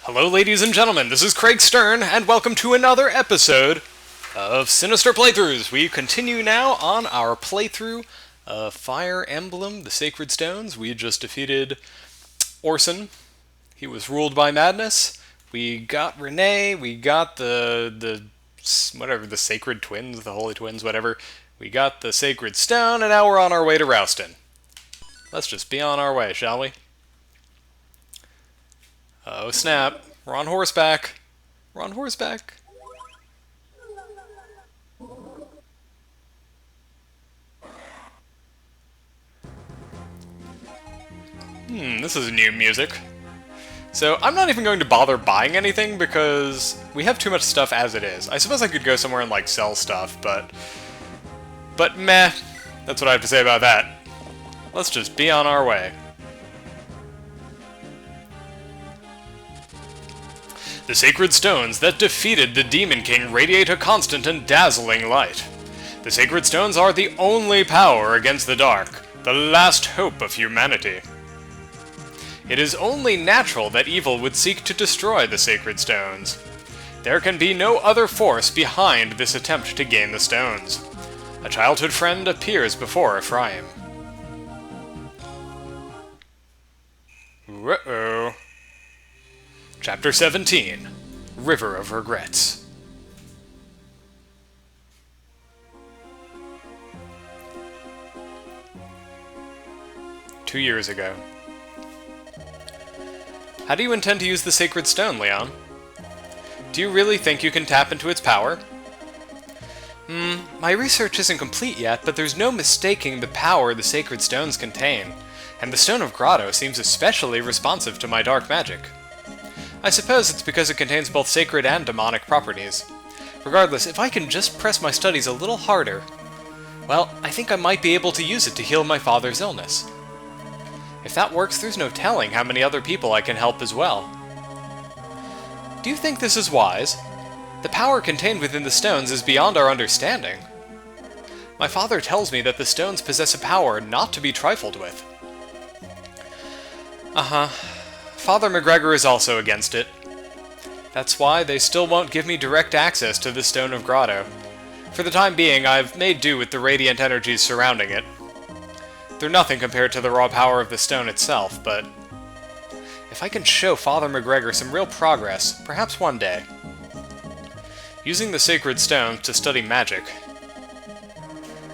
Hello, ladies and gentlemen, this is Craig Stern, and welcome to another episode of Sinister Playthroughs. We continue now on our playthrough of Fire Emblem, the Sacred Stones. We just defeated Orson. He was ruled by madness. We got Renee, we got the Sacred Twins, the Holy Twins, whatever. We got the Sacred Stone, and now we're on our way to Rouston. Let's just be on our way, shall we? Oh snap, we're on horseback. We're on horseback. This is new music. So I'm not even going to bother buying anything because we have too much stuff as it is. I suppose I could go somewhere and like sell stuff, but meh. That's what I have to say about that. Let's just be on our way. The sacred stones that defeated the Demon King radiate a constant and dazzling light. The sacred stones are the only power against the dark, the last hope of humanity. It is only natural that evil would seek to destroy the sacred stones. There can be no other force behind this attempt to gain the stones. A childhood friend appears before Ephraim. Uh-oh. Chapter 17, River of Regrets. Two years ago. How do you intend to use the Sacred Stone, Leon? Do you really think you can tap into its power? My research isn't complete yet, but there's no mistaking the power the Sacred Stones contain, and the Stone of Grotto seems especially responsive to my dark magic. I suppose it's because it contains both sacred and demonic properties. Regardless, if I can just press my studies a little harder, well, I think I might be able to use it to heal my father's illness. If that works, there's no telling how many other people I can help as well. Do you think this is wise? The power contained within the stones is beyond our understanding. My father tells me that the stones possess a power not to be trifled with. Father McGregor is also against it. That's why they still won't give me direct access to the Stone of Grotto. For the time being, I've made do with the radiant energies surrounding it. They're nothing compared to the raw power of the stone itself, but if I can show Father McGregor some real progress, perhaps one day. Using the sacred stone to study magic.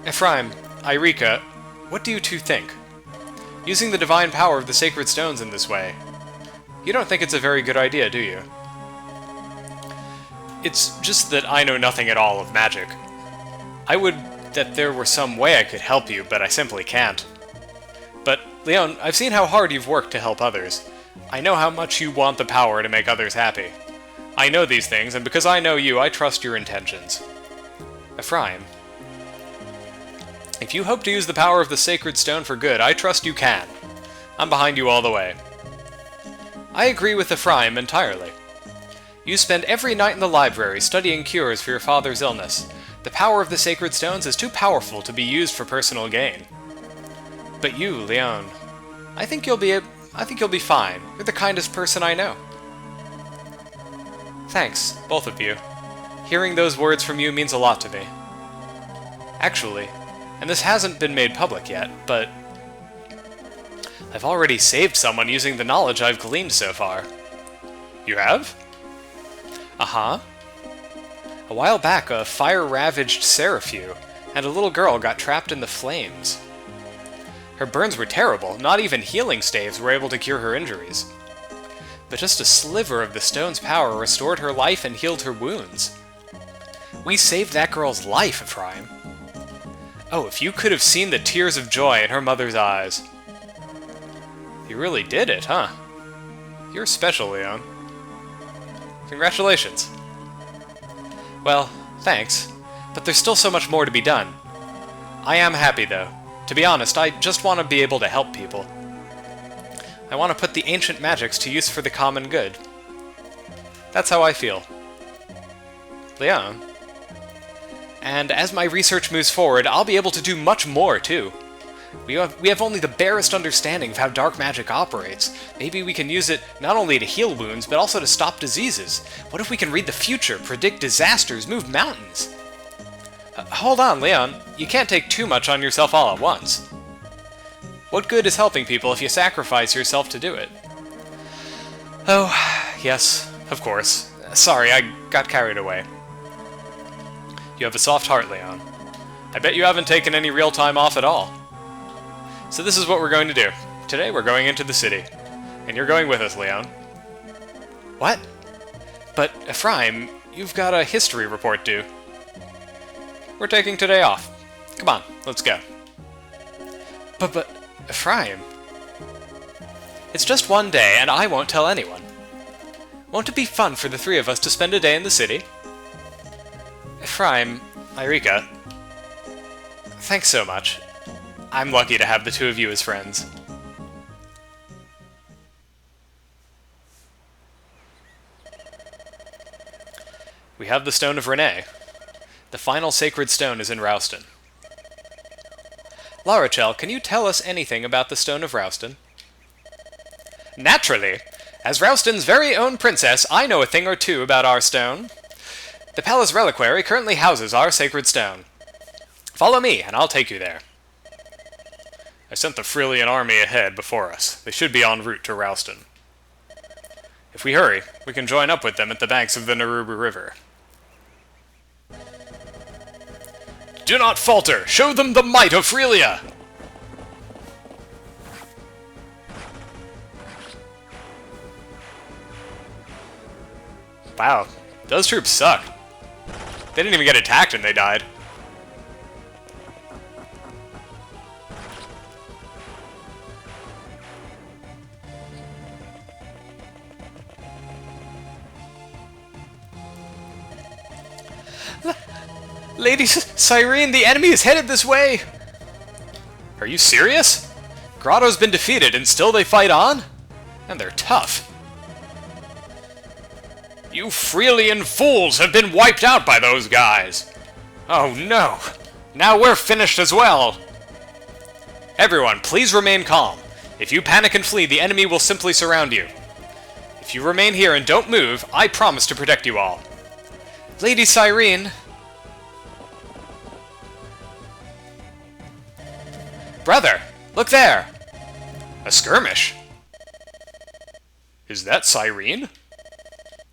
Ephraim, Irika, what do you two think? Using the divine power of the sacred stones in this way, you don't think it's a very good idea, do you? It's just that I know nothing at all of magic. I would that there were some way I could help you, but I simply can't. But, Leon, I've seen how hard you've worked to help others. I know how much you want the power to make others happy. I know these things, and because I know you, I trust your intentions. Ephraim, if you hope to use the power of the sacred stone for good, I trust you can. I'm behind you all the way. I agree with Ephraim entirely. You spend every night in the library studying cures for your father's illness. The power of the sacred stones is too powerful to be used for personal gain. But you, Leon, I think you'll be fine. You're the kindest person I know. Thanks, both of you. Hearing those words from you means a lot to me. Actually, and this hasn't been made public yet, but I've already saved someone using the knowledge I've gleaned so far. You have? Uh-huh. A while back, a fire-ravaged Seraphew and a little girl got trapped in the flames. Her burns were terrible, not even healing staves were able to cure her injuries. But just a sliver of the stone's power restored her life and healed her wounds. We saved that girl's life, Ephraim. Oh, if you could have seen the tears of joy in her mother's eyes. You really did it, huh? You're special, Leon. Congratulations. Well, thanks, but there's still so much more to be done. I am happy, though. To be honest, I just want to be able to help people. I want to put the ancient magics to use for the common good. That's how I feel. Leon. And as my research moves forward, I'll be able to do much more, too. We have only the barest understanding of how dark magic operates. Maybe we can use it not only to heal wounds, but also to stop diseases. What if we can read the future, predict disasters, move mountains? Hold on, Leon. You can't take too much on yourself all at once. What good is helping people if you sacrifice yourself to do it? Oh, yes, of course. Sorry, I got carried away. You have a soft heart, Leon. I bet you haven't taken any real time off at all. So this is what we're going to do. Today we're going into the city. And you're going with us, Leon. What? But, Ephraim, you've got a history report due. We're taking today off. Come on, let's go. But, Ephraim... It's just one day, and I won't tell anyone. Won't it be fun for the three of us to spend a day in the city? Ephraim, Irika, thanks so much. I'm lucky to have the two of you as friends. We have the Stone of Renee. The final sacred stone is in Rouston. Larachel, can you tell us anything about the Stone of Rouston? Naturally! As Rouston's very own princess, I know a thing or two about our stone. The palace reliquary currently houses our sacred stone. Follow me, and I'll take you there. I sent the Freelian army ahead before us. They should be en route to Rouston. If we hurry, we can join up with them at the banks of the Narubu River. Do not falter! Show them the might of Freelia! Wow, those troops suck. They didn't even get attacked and they died. Lady Cyrene, the enemy is headed this way! Are you serious? Grotto's been defeated and still they fight on? And they're tough. You Freelian fools have been wiped out by those guys! Oh no! Now we're finished as well! Everyone, please remain calm. If you panic and flee, the enemy will simply surround you. If you remain here and don't move, I promise to protect you all. Lady Cyrene... Brother, look there! A skirmish? Is that Cyrene?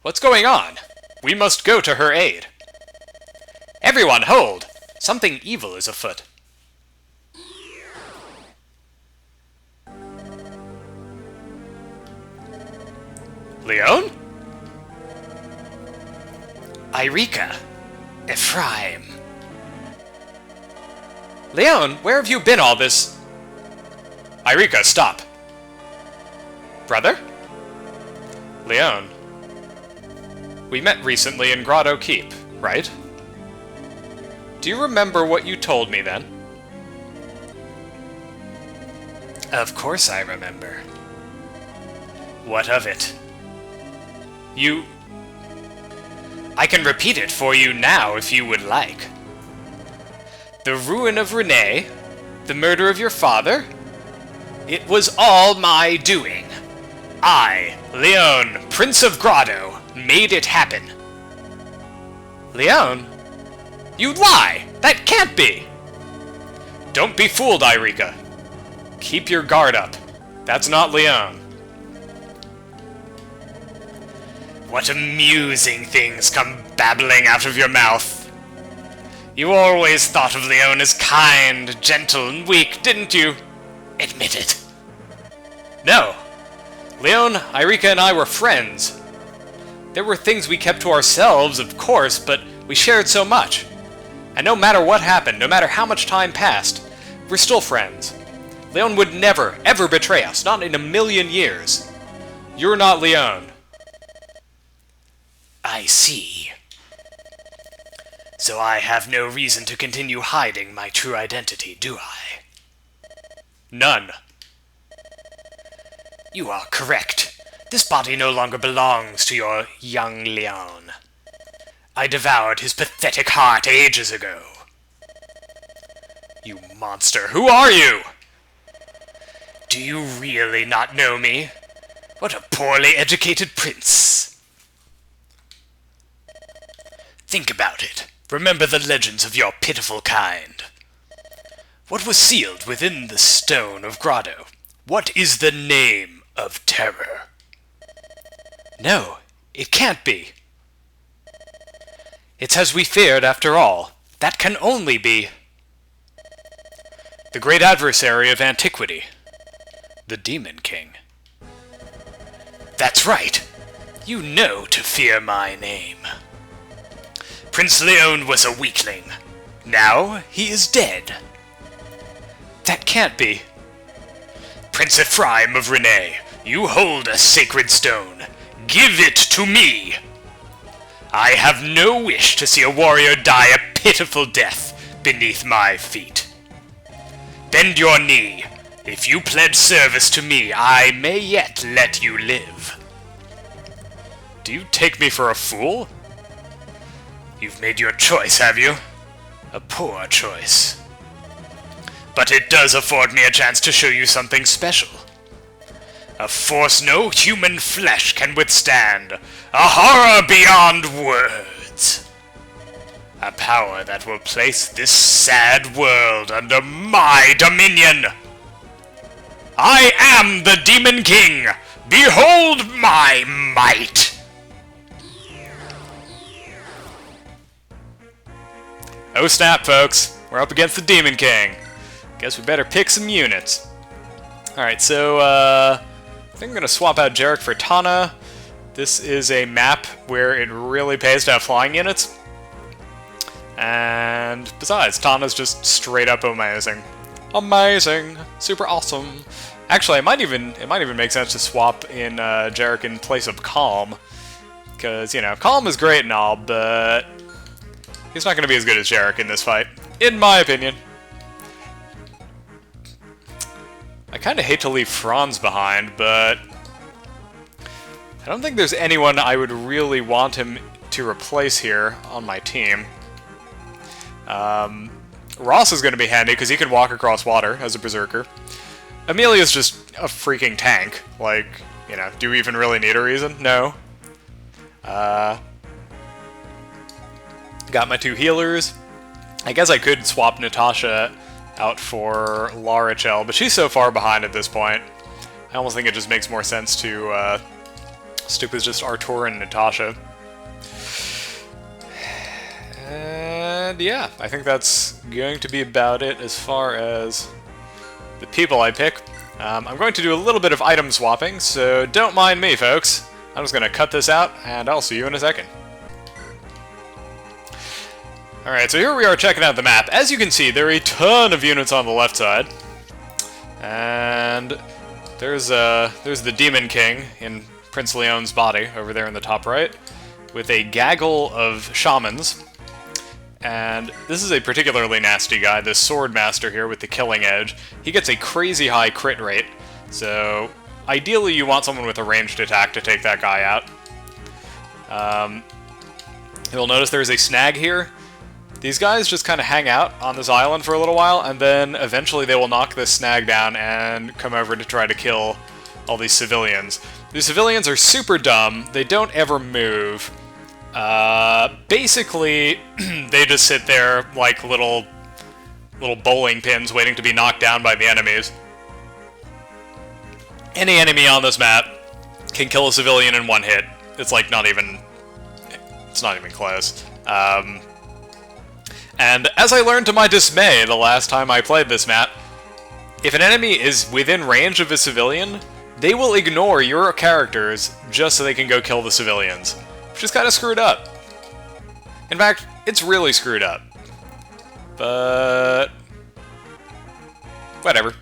What's going on? We must go to her aid. Everyone, hold! Something evil is afoot. Leon? Irika. Ephraim. Leon, where have you been all this? Irika, stop. Brother? Leon. We met recently in Grotto Keep, right? Do you remember what you told me then? Of course I remember. What of it? I can repeat it for you now if you would like. The ruin of Renee, the murder of your father, it was all my doing. I, Leon, Prince of Grotto, made it happen. Leon? You lie! That can't be! Don't be fooled, Irika. Keep your guard up. That's not Leon. What amusing things come babbling out of your mouth. You always thought of Leon as kind, gentle, and weak, didn't you? Admit it. No. Leon, Irika, and I were friends. There were things we kept to ourselves, of course, but we shared so much. And no matter what happened, no matter how much time passed, we're still friends. Leon would never, ever betray us, not in a million years. You're not Leon. I see. So I have no reason to continue hiding my true identity, do I? None. You are correct. This body no longer belongs to your young Leon. I devoured his pathetic heart ages ago. You monster, who are you? Do you really not know me? What a poorly educated prince. Think about it. Remember the legends of your pitiful kind. What was sealed within the stone of Grotto? What is the name of terror? No, it can't be. It's as we feared after all. That can only be the great adversary of antiquity, the Demon King. That's right. You know to fear my name. Prince Leon was a weakling. Now he is dead. That can't be. Prince Ephraim of Renee, you hold a sacred stone. Give it to me. I have no wish to see a warrior die a pitiful death beneath my feet. Bend your knee. If you pledge service to me, I may yet let you live. Do you take me for a fool? You've made your choice, have you? A poor choice. But it does afford me a chance to show you something special. A force no human flesh can withstand. A horror beyond words. A power that will place this sad world under my dominion. I am the Demon King. Behold my might. Oh snap, folks. We're up against the Demon King. Guess we better pick some units. Alright, so, I think I'm gonna swap out Jarek for Tana. This is a map where it really pays to have flying units. And besides, Tana's just straight up amazing. Amazing! Super awesome! Actually, it might even make sense to swap in Jarek in place of Calm. Because, you know, Calm is great and all, but he's not going to be as good as Jarek in this fight, in my opinion. I kind of hate to leave Franz behind, but I don't think there's anyone I would really want him to replace here on my team. Ross is going to be handy because he can walk across water as a berserker. Amelia's just a freaking tank. Like, you know, do we even really need a reason? No. Got my two healers. I guess I could swap Natasha out for Larichel, but she's so far behind at this point. I almost think it just makes more sense to stick with just Artur and Natasha. And yeah, I think that's going to be about it as far as the people I pick. I'm going to do a little bit of item swapping, so don't mind me, folks. I'm just going to cut this out, and I'll see you in a second. Alright, so here we are checking out the map. As you can see, there are a ton of units on the left side. And there's the Demon King in Prince Leon's body over there in the top right, with a gaggle of shamans. And this is a particularly nasty guy, this Sword Master here with the Killing Edge. He gets a crazy high crit rate, so ideally you want someone with a ranged attack to take that guy out. You'll notice there's a snag here. These guys just kind of hang out on this island for a little while, and then eventually they will knock this snag down and come over to try to kill all these civilians. These civilians are super dumb. They don't ever move. Basically, they just sit there like little bowling pins waiting to be knocked down by the enemies. Any enemy on this map can kill a civilian in one hit. It's like it's not even close. And as I learned to my dismay the last time I played this map, if an enemy is within range of a civilian, they will ignore your characters just so they can go kill the civilians. Which is kind of screwed up. In fact, it's really screwed up. But whatever.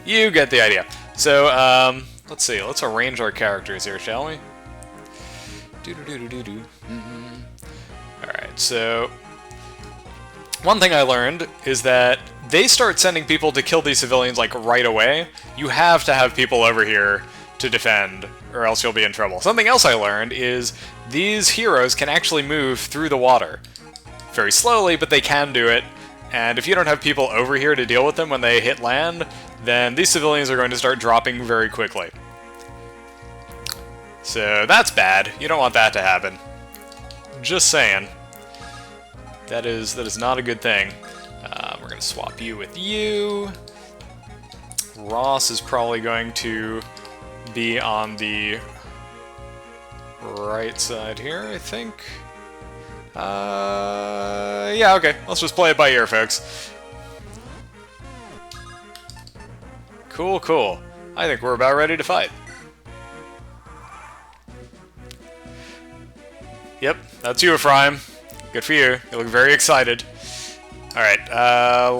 You get the idea. So, let's see. Let's arrange our characters here, shall we? Alright, so one thing I learned is that they start sending people to kill these civilians like right away. You have to have people over here to defend, or else you'll be in trouble. Something else I learned is these heroes can actually move through the water. Very slowly, but they can do it. And if you don't have people over here to deal with them when they hit land, then these civilians are going to start dropping very quickly. So that's bad. You don't want that to happen. Just saying. That is not a good thing. We're going to swap you with you. Ross is probably going to be on the right side here, I think. Yeah, okay. Let's just play it by ear, folks. Cool, cool. I think we're about ready to fight. Yep, that's you, Ephraim. Good for you. You look very excited. Alright,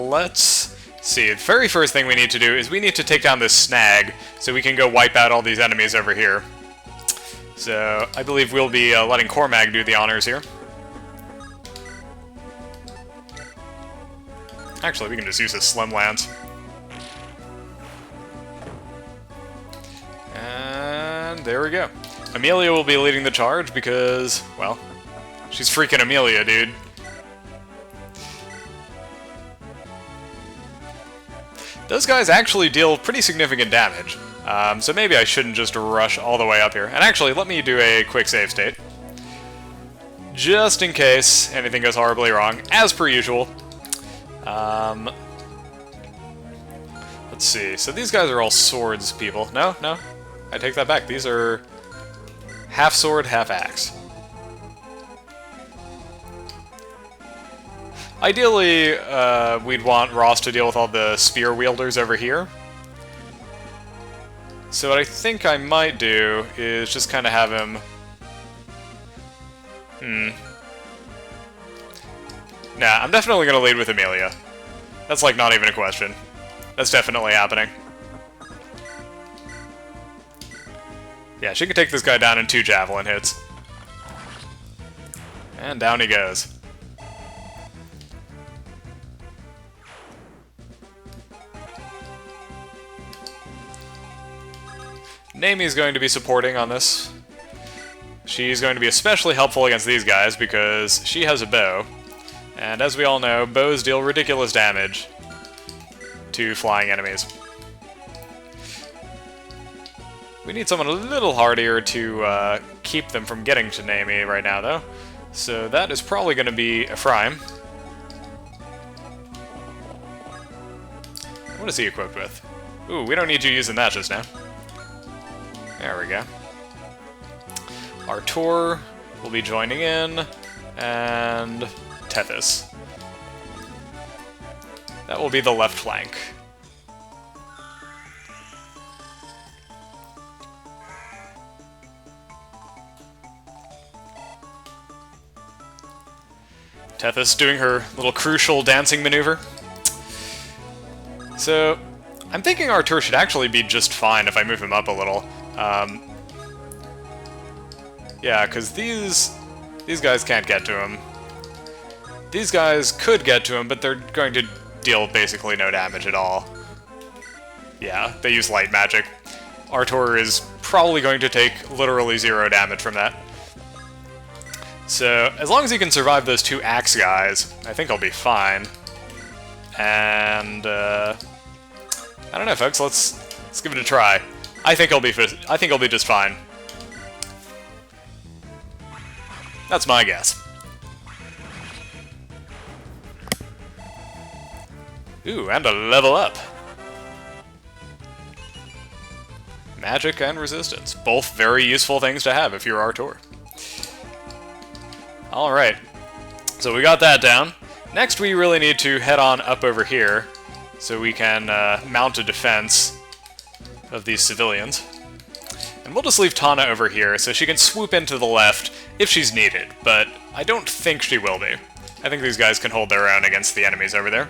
let's see. The very first thing we need to do is we need to take down this snag so we can go wipe out all these enemies over here. So, I believe we'll be letting Cormag do the honors here. Actually, we can just use his Slim Lance. And there we go. Amelia will be leading the charge because, well, she's freaking Amelia, dude. Those guys actually deal pretty significant damage, so maybe I shouldn't just rush all the way up here. And actually, let me do a quick save state. Just in case anything goes horribly wrong, as per usual. Let's see, so these guys are all swords people. No, no, I take that back. These are half sword, half axe. Ideally, we'd want Ross to deal with all the spear wielders over here. So what I think I might do is just kind of have him... Nah, I'm definitely going to lead with Amelia. That's like not even a question. That's definitely happening. Yeah, she could take this guy down in 2 javelin hits. And down he goes. Naomi's going to be supporting on this. She's going to be especially helpful against these guys because she has a bow. And as we all know, bows deal ridiculous damage to flying enemies. We need someone a little hardier to keep them from getting to Naomi right now, though. So that is probably going to be Ephraim. What is he equipped with? Ooh, we don't need you using that just now. There we go. Artur will be joining in, and Tethys. That will be the left flank. Tethys doing her little crucial dancing maneuver. So, I'm thinking Artur should actually be just fine if I move him up a little. Yeah, because these guys can't get to him. These guys could get to him, but they're going to deal basically no damage at all. Yeah, they use light magic. Artur is probably going to take literally 0 damage from that. So, as long as he can survive those 2 axe guys, I think I'll be fine. And, I don't know, folks. Let's give it a try. I think I'll be just fine. That's my guess. Ooh, and a level up. Magic and resistance. Both very useful things to have if you're Artur. Alright. So we got that down. Next we really need to head on up over here so we can mount a defense of these civilians. And we'll just leave Tana over here so she can swoop into the left if she's needed, but I don't think she will be. I think these guys can hold their own against the enemies over there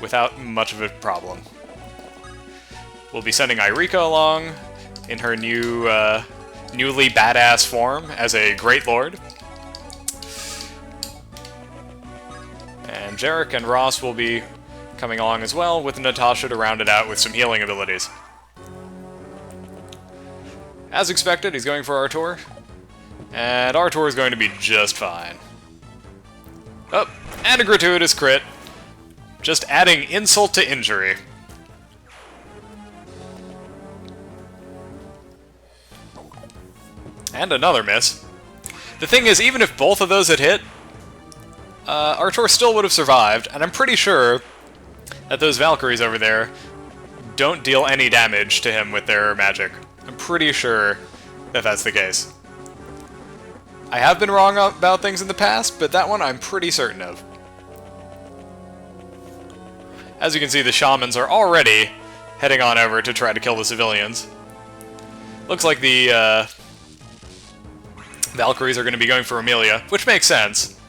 without much of a problem. We'll be sending Eureka along in her newly badass form as a Great Lord. And Jarek and Ross will be coming along as well, with Natasha to round it out with some healing abilities. As expected, he's going for Artur. And Artur is going to be just fine. Oh, and a gratuitous crit. Just adding insult to injury. And another miss. The thing is, even if both of those had hit, Artur still would have survived, and I'm pretty sure that those Valkyries over there don't deal any damage to him with their magic. I'm pretty sure that that's the case. I have been wrong about things in the past, but that one I'm pretty certain of. As you can see, the shamans are already heading on over to try to kill the civilians. Looks like the Valkyries are going to be going for Amelia, which makes sense.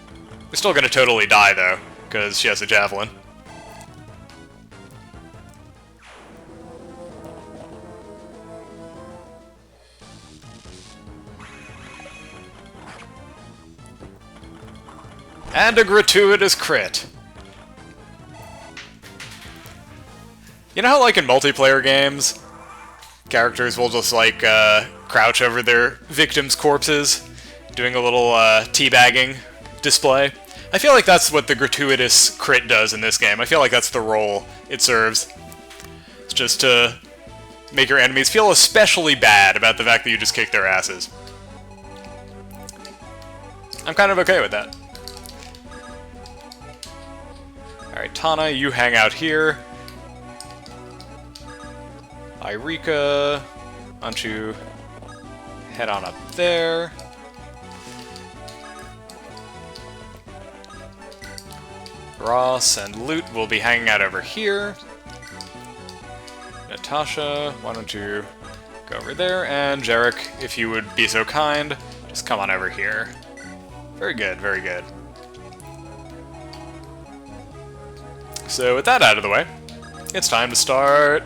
They're still going to totally die, though, because she has a javelin. And a gratuitous crit. You know how, like, in multiplayer games, characters will just, like, crouch over their victims' corpses, doing a little, teabagging display? I feel like that's what the gratuitous crit does in this game. I feel like that's the role it serves. It's just to make your enemies feel especially bad about the fact that you just kicked their asses. I'm kind of okay with that. Alright, Tana, you hang out here. Irika, why don't you head on up there. Ross and Loot will be hanging out over here. Natasha, why don't you go over there, and Jarek, if you would be so kind, just come on over here. Very good, very good. So with that out of the way, it's time to start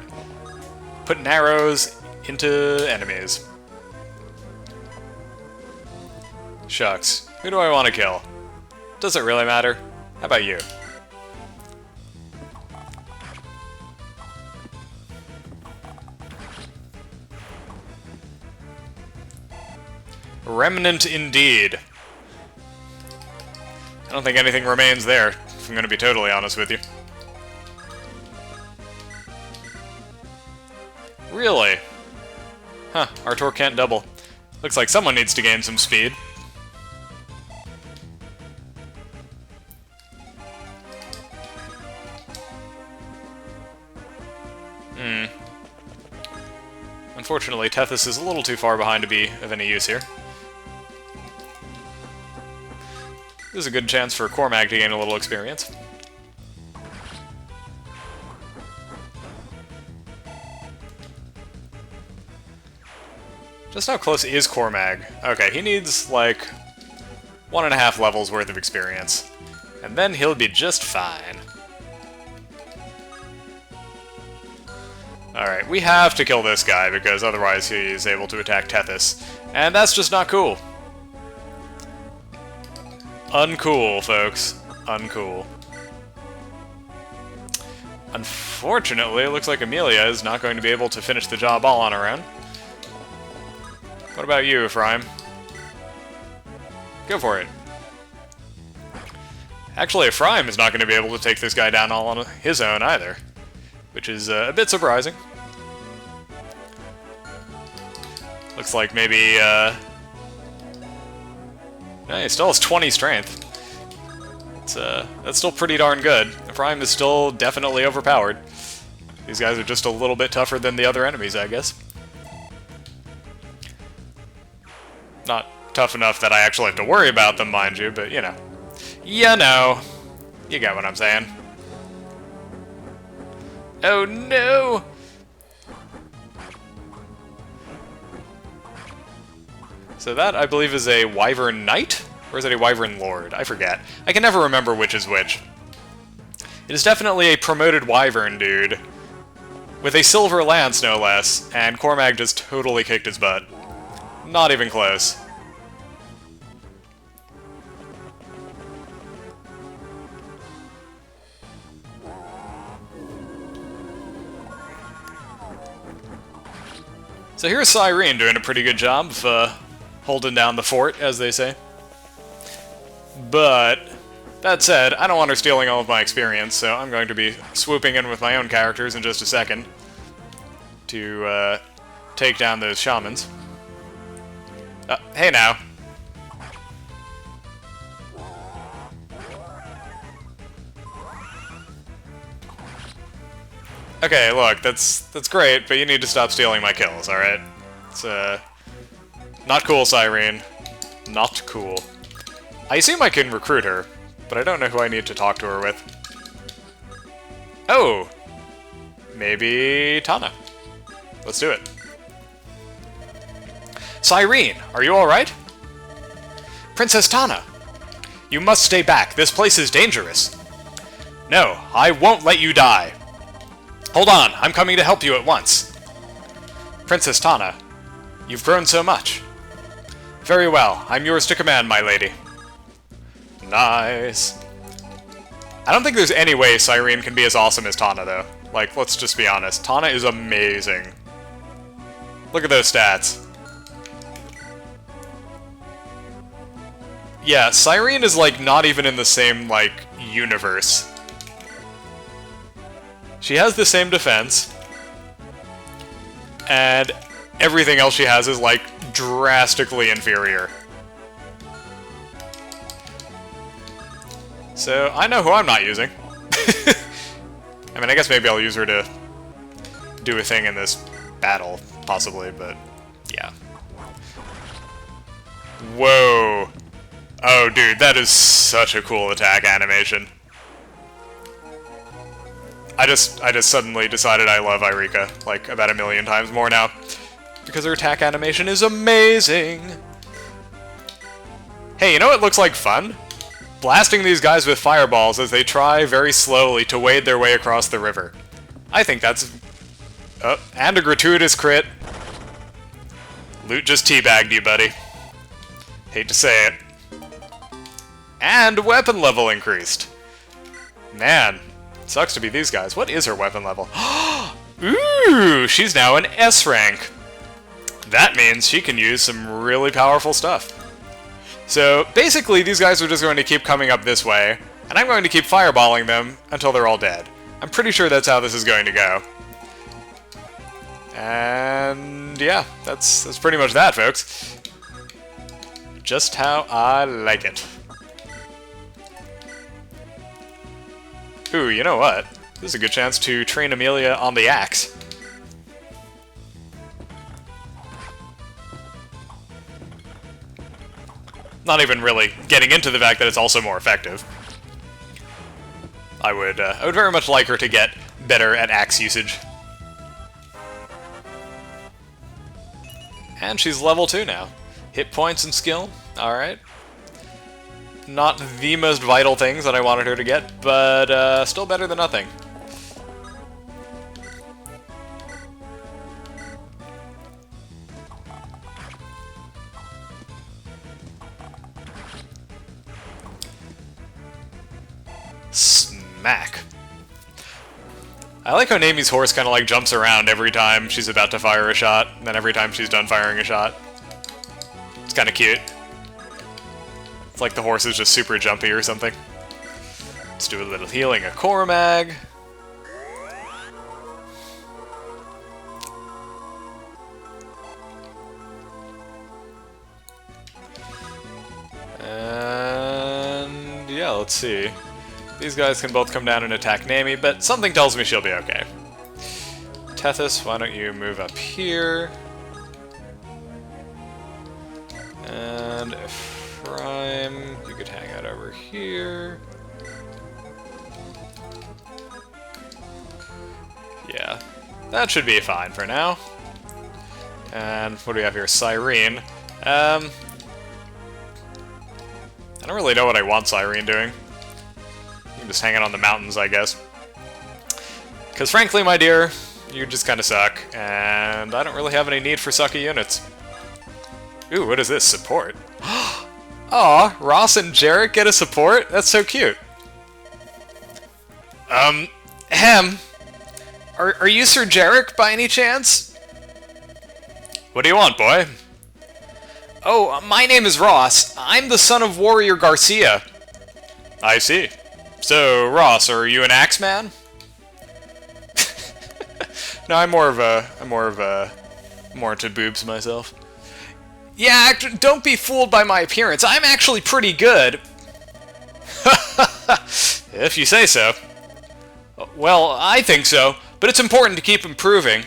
putting arrows into enemies. Shucks, who do I want to kill? Does it really matter? How about you? Remnant indeed. I don't think anything remains there, if I'm going to be totally honest with you. Really? Huh, Artur can't double. Looks like someone needs to gain some speed. Unfortunately, Tethys is a little too far behind to be of any use here. This is a good chance for Cormag to gain a little experience. Just how close is Cormag? Okay, he needs, like, 1.5 levels worth of experience. And then he'll be just fine. Alright, we have to kill this guy, because otherwise he's able to attack Tethys. And that's just not cool. Uncool, folks. Uncool. Unfortunately, it looks like Amelia is not going to be able to finish the job all on her own. What about you, Ephraim? Go for it. Actually, Ephraim is not going to be able to take this guy down all on his own either, which is a bit surprising. Looks like maybe, he still has 20 strength. That's still pretty darn good. Ephraim is still definitely overpowered. These guys are just a little bit tougher than the other enemies, I guess. Not tough enough that I actually have to worry about them, mind you, but, you know. You know. You get what I'm saying. Oh, no! So that, I believe, is a Wyvern Knight? Or is it a Wyvern Lord? I forget. I can never remember which is which. It is definitely a promoted Wyvern dude. With a silver lance, no less, and Cormag just totally kicked his butt. Not even close. So here's Cyrene doing a pretty good job of holding down the fort, as they say. But, that said, I don't want her stealing all of my experience, so I'm going to be swooping in with my own characters in just a second to take down those shamans. Hey now. Okay, look, that's great, but you need to stop stealing my kills, alright? It's, not cool, Cyrene. Not cool. I assume I can recruit her, but I don't know who I need to talk to her with. Oh! Maybe Tana. Let's do it. Cyrene, are you alright? Princess Tana! You must stay back. This place is dangerous. No, I won't let you die. Hold on, I'm coming to help you at once. Princess Tana, you've grown so much. Very well, I'm yours to command, my lady. Nice. I don't think there's any way Cyrene can be as awesome as Tana, though. Like, let's just be honest. Tana is amazing. Look at those stats. Yeah, Cyrene is, like, not even in the same, like, universe. She has the same defense, and everything else she has is, like, drastically inferior. So, I know who I'm not using. I mean, I guess maybe I'll use her to do a thing in this battle, possibly, but yeah. Whoa! Oh, dude, that is such a cool attack animation. I just suddenly decided I love Irika, like, about 1,000,000 times more now. Because her attack animation is amazing! Hey, you know what looks like fun? Blasting these guys with fireballs as they try very slowly to wade their way across the river. I think that's... Oh, and a gratuitous crit. Loot just teabagged you, buddy. Hate to say it. And weapon level increased. Man, sucks to be these guys. What is her weapon level? Ooh, she's now an S rank. That means she can use some really powerful stuff. So, basically, these guys are just going to keep coming up this way, and I'm going to keep fireballing them until they're all dead. I'm pretty sure that's how this is going to go. And yeah, that's pretty much that, folks. Just how I like it. Ooh, you know what? This is a good chance to train Amelia on the axe. Not even really getting into the fact that it's also more effective. I would very much like her to get better at axe usage. And she's level 2 now. Hit points and skill, alright. Not the most vital things that I wanted her to get, but still better than nothing. Smack. I like how Nami's horse kind of like jumps around every time she's about to fire a shot, and then every time she's done firing a shot. It's kind of cute. It's like the horse is just super jumpy or something. Let's do a little healing of Cormag. And yeah, let's see. These guys can both come down and attack Nami, but something tells me she'll be okay. Tethys, why don't you move up here? And Ephraim, you could hang out over here. Yeah, that should be fine for now. And what do we have here? Cyrene. I don't really know what I want Cyrene doing. You can just hang out on the mountains, I guess. Because frankly, my dear, you just kind of suck, and I don't really have any need for sucky units. Ooh, what is this? Support? Aw, Ross and Jarek get a support? That's so cute. Hem. Are you Sir Jarek, by any chance? What do you want, boy? Oh, my name is Ross. I'm the son of Warrior Garcia. I see. So, Ross, are you an Axeman? No, I'm more into boobs myself. Yeah, don't be fooled by my appearance. I'm actually pretty good. If you say so. Well, I think so, but it's important to keep improving.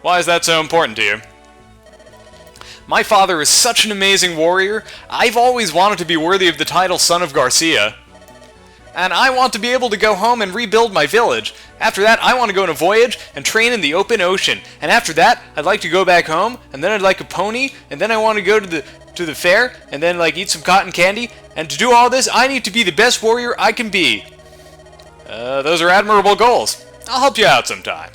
Why is that so important to you? My father is such an amazing warrior. I've always wanted to be worthy of the title Son of Garcia. And I want to be able to go home and rebuild my village. After that, I want to go on a voyage and train in the open ocean. And after that, I'd like to go back home, and then I'd like a pony, and then I want to go to the fair, and then like eat some cotton candy. And to do all this, I need to be the best warrior I can be. Those are admirable goals. I'll help you out sometime.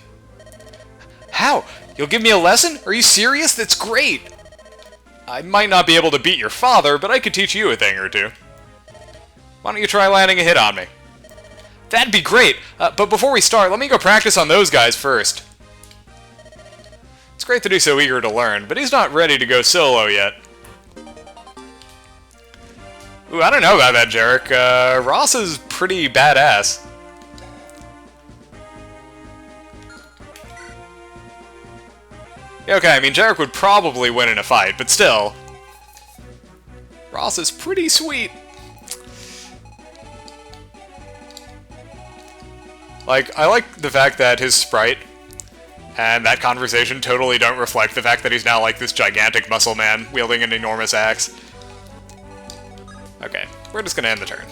How? You'll give me a lesson? Are you serious? That's great! I might not be able to beat your father, but I could teach you a thing or two. Why don't you try landing a hit on me? That'd be great, but before we start, let me go practice on those guys first. It's great that he's so eager to learn, but he's not ready to go solo yet. Ooh, I don't know about that, Jarek. Ross is pretty badass. Okay, I mean, Jarek would probably win in a fight, but still. Ross is pretty sweet. Like, I like the fact that his sprite and that conversation totally don't reflect the fact that he's now like this gigantic muscle man wielding an enormous axe. Okay, we're just gonna end the turn.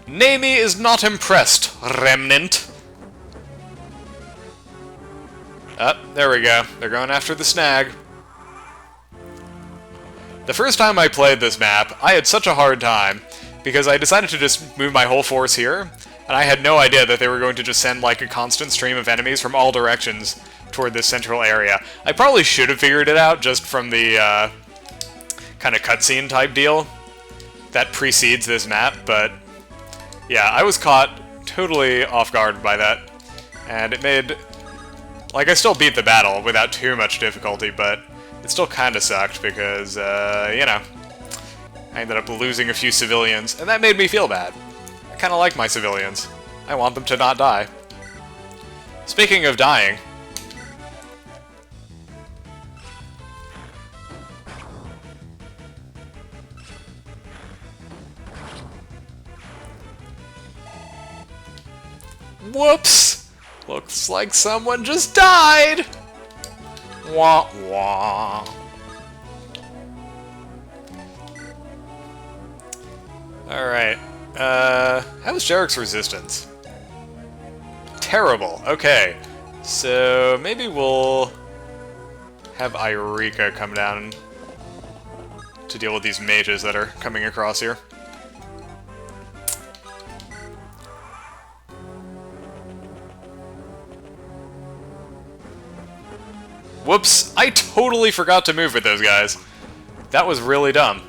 Namie is not impressed, Remnant. There we go. They're going after the snag. The first time I played this map, I had such a hard time, because I decided to just move my whole force here, and I had no idea that they were going to just send like a constant stream of enemies from all directions toward this central area. I probably should have figured it out just from the kind of cutscene type deal that precedes this map, but yeah, I was caught totally off guard by that, and it made... Like, I still beat the battle without too much difficulty, but it still kind of sucked because, you know, I ended up losing a few civilians, and that made me feel bad. I kind of like my civilians. I want them to not die. Speaking of dying... Whoops! Looks like someone just died! Wah wah. Alright. How was Jarek's resistance? Terrible. Okay. So, maybe we'll have Eureka come down to deal with these mages that are coming across here. Whoops, I totally forgot to move with those guys. That was really dumb.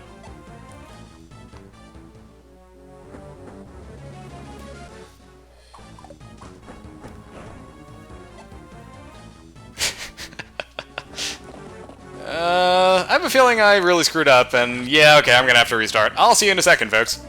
I have a feeling I really screwed up, and yeah, okay, I'm gonna have to restart. I'll see you in a second, folks.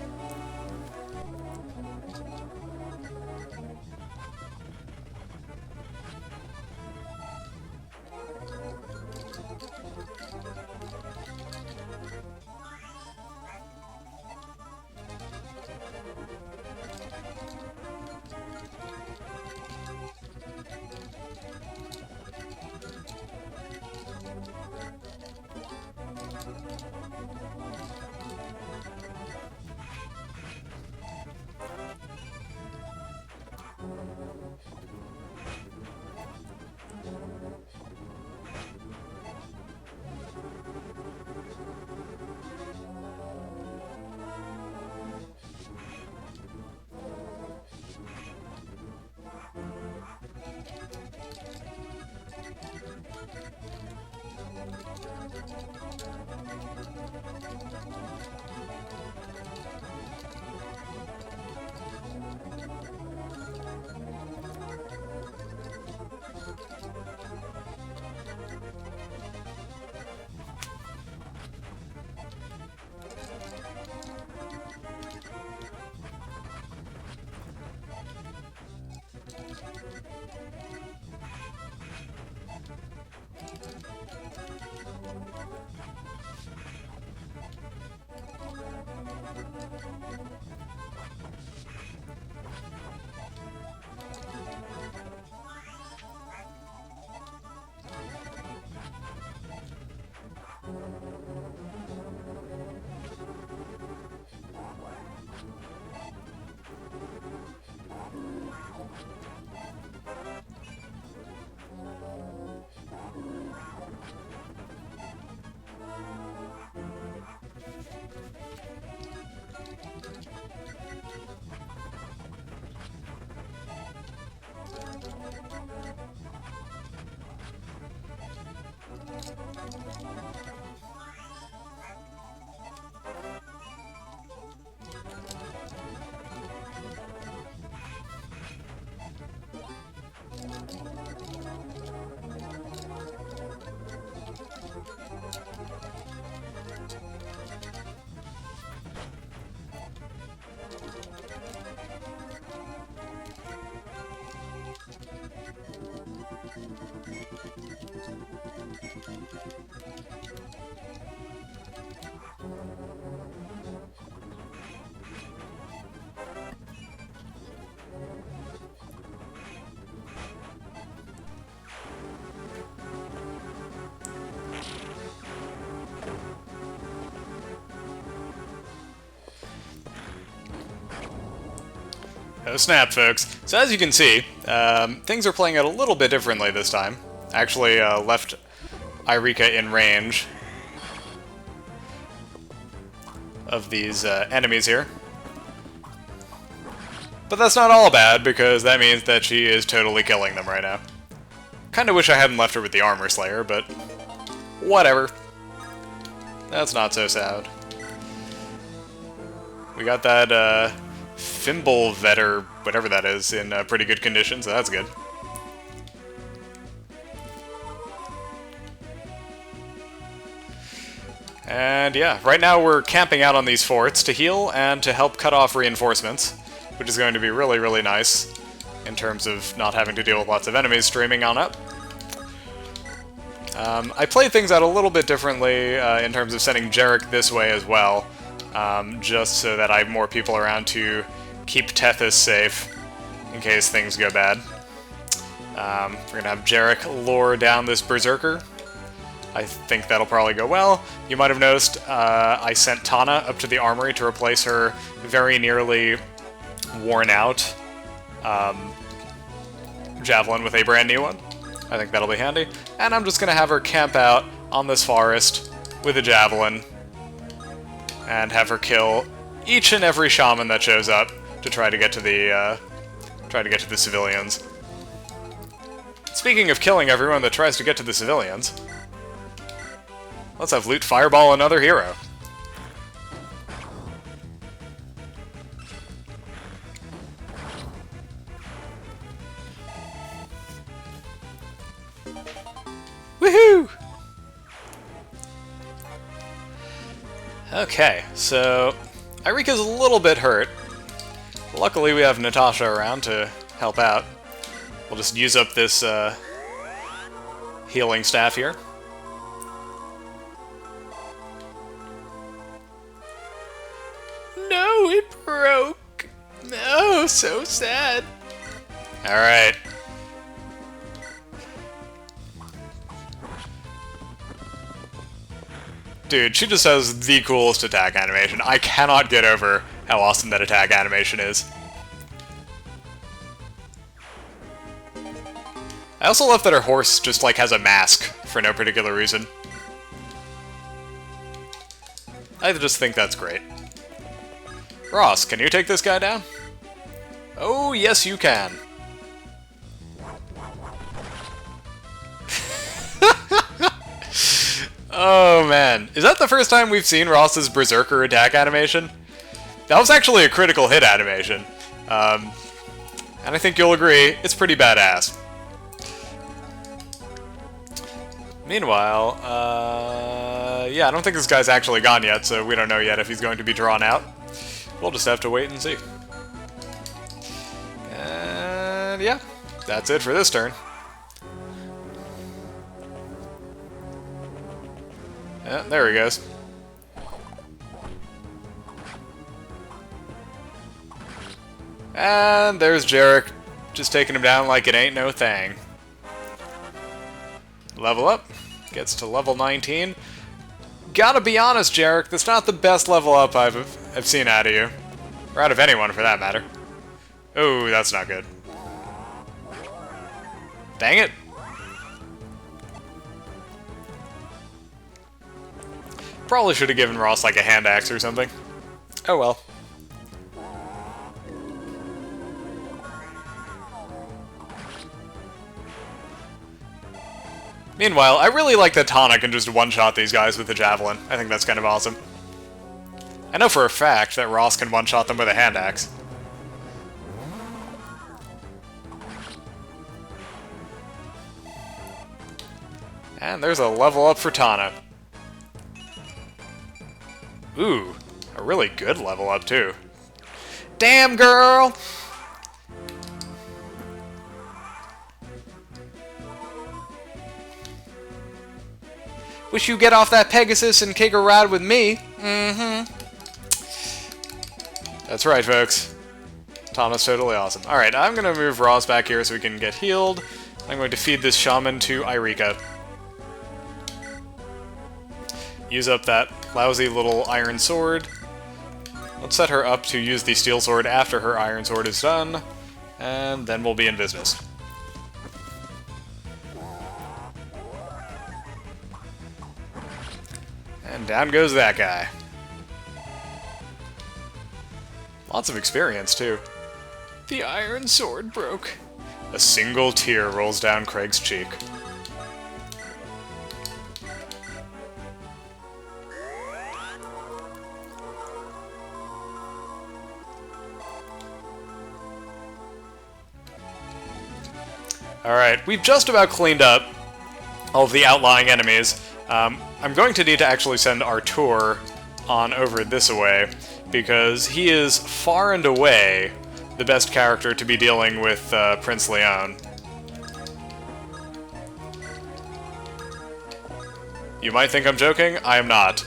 Oh snap, folks. So as you can see, things are playing out a little bit differently this time. I actually left Irika in range of these enemies here. But that's not all bad, because that means that she is totally killing them right now. Kinda wish I hadn't left her with the Armor Slayer, but whatever. That's not so sad. We got that Fimble Vet, or whatever that is, in pretty good condition, so that's good. And yeah, right now we're camping out on these forts to heal and to help cut off reinforcements, which is going to be really, really nice in terms of not having to deal with lots of enemies streaming on up. I played things out a little bit differently in terms of sending Jarek this way as well, just so that I have more people around to keep Tethys safe in case things go bad. We're going to have Jarek lure down this Berserker. I think that'll probably go well. You might have noticed I sent Tana up to the armory to replace her very nearly worn out javelin with a brand new one. I think that'll be handy. And I'm just going to have her camp out on this forest with a javelin and have her kill each and every shaman that shows up to try to get to the civilians. Speaking of killing everyone that tries to get to the civilians, let's have Loot Fireball another hero. Woohoo! Okay, so Irika's a little bit hurt. Luckily we have Natasha around to help out. We'll just use up this healing staff here. No, it broke! No, so sad. Alright. Dude, she just has the coolest attack animation. I cannot get over how awesome that attack animation is. I also love that her horse just, like, has a mask for no particular reason. I just think that's great. Ross, can you take this guy down? Oh, yes you can. Oh man, is that the first time we've seen Ross's Berserker attack animation? That was actually a critical hit animation. And I think you'll agree, it's pretty badass. Meanwhile, yeah, I don't think this guy's actually gone yet, so we don't know yet if he's going to be drawn out. We'll just have to wait and see. And yeah, that's it for this turn. Yeah, there he goes. And there's Jarek, just taking him down like it ain't no thing. Level up, gets to level 19. Gotta be honest, Jarek, that's not the best level up I've seen out of you. Or out of anyone, for that matter. Oh, that's not good. Dang it. Probably should have given Ross, like, a hand axe or something. Oh well. Meanwhile, I really like that Tana can just one-shot these guys with a javelin. I think that's kind of awesome. I know for a fact that Ross can one-shot them with a hand axe. And there's a level up for Tana. Ooh, a really good level up, too. Damn, girl! Wish you get off that Pegasus and take a ride with me. Mm-hmm. That's right, folks. Tana's totally awesome. Alright, I'm gonna move Ross back here so we can get healed. I'm going to feed this shaman to Irika. Use up that lousy little iron sword. Let's set her up to use the steel sword after her iron sword is done, and then we'll be in business. And down goes that guy. Lots of experience, too. The iron sword broke. A single tear rolls down Craig's cheek. Alright, we've just about cleaned up all of the outlying enemies. I'm going to need to actually send Artur on over this way, because he is far and away the best character to be dealing with Prince Leon. You might think I'm joking, I am not.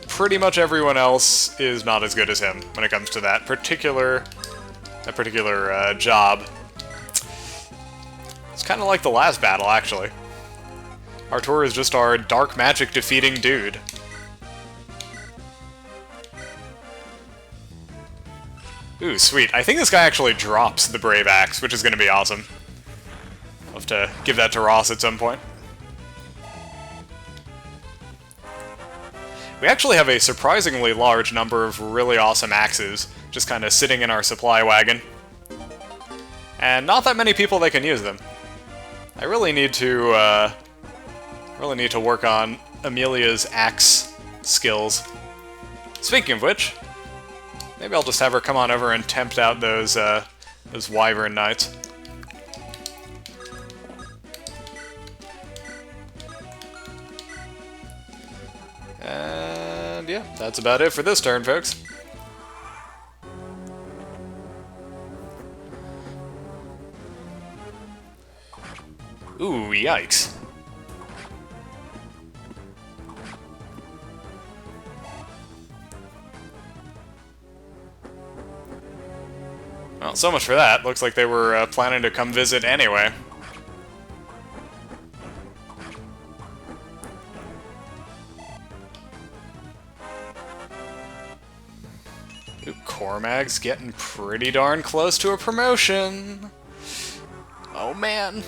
Pretty much everyone else is not as good as him when it comes to that particular job. It's kind of like the last battle, actually. Artur is just our dark magic defeating dude. Ooh, sweet. I think this guy actually drops the Brave Axe, which is going to be awesome. I'll have to give that to Ross at some point. We actually have a surprisingly large number of really awesome axes, just kind of sitting in our supply wagon. And not that many people that can use them. I really need to work on Amelia's axe skills. Speaking of which, maybe I'll just have her come on over and tempt out those wyvern knights. And yeah, that's about it for this turn, folks. Ooh, yikes. Well, so much for that. Looks like they were planning to come visit anyway. Ooh, Cormag's getting pretty darn close to a promotion. Oh man.